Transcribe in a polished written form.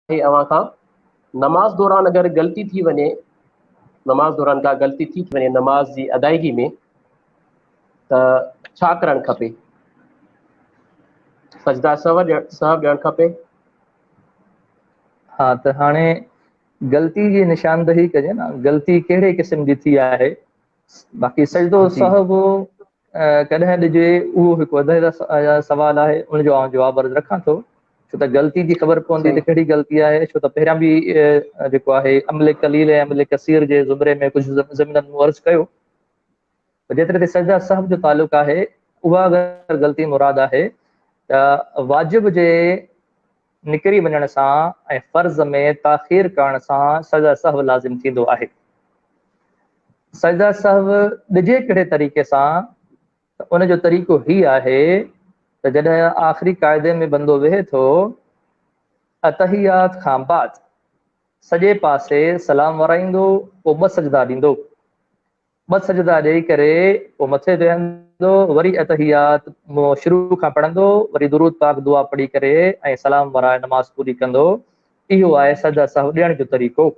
अवां खां नमाज दौरान अगर गलती थी वने, नमाज दौरान का गलती थी वने नमाज की अदायगी में, त छा करणु खपे? सजदा सहव ॾियणु खपे? हाँ, तो हाणे गलती की निशानदही कजे ना, गलती कहिड़े क़िस्म जी थी आहे। बाक़ी सजदो जी सहब कॾहिं ॾिजे, उहो हिकु वधीक सवाल आहे, उनजो आउं जवाबु अर्ज़ु रखां थो। छो त गलती जी ख़बर पवंदी सही त कहिड़ी गलती आहे। छो त पहिरियां बि जेको आहे अमले कलील ऐं अमले कसीर जे ज़ुमरे में कुझु ज़मीननि मूं अर्ज़ु कयो। जेतिरे ते सजदा सहब जो तालुक़ आहे, उहा अगरि गलती मुराद आहे त वाजिब जे निकिरी वञण सां ऐं फ़र्ज़ में ताख़ीर करण सां सजदा सहब लाज़िम थींदो आहे। सजदा सहब ॾिजे कहिड़े तरीक़े सां, त उनजो तरीक़ो ही आहे त जॾहिं आख़िरी क़ाइदे में बंदो वेहे थो, अतहियात खां बाद सॼे पासे सलाम वराईंदो, पोइ ॿ सजदा ॾींदो। ॿ सजदा ॾेई करे पोइ मथे वेहंदो, वरी अतहियात शुरू खां पढ़ंदो, वरी दुरूद पाक दुआ पढ़ी करे ऐं सलाम वराए नमाज़ पूरी कंदो। इहो आहे सजदा सहब ॾियण जो तरीक़ो।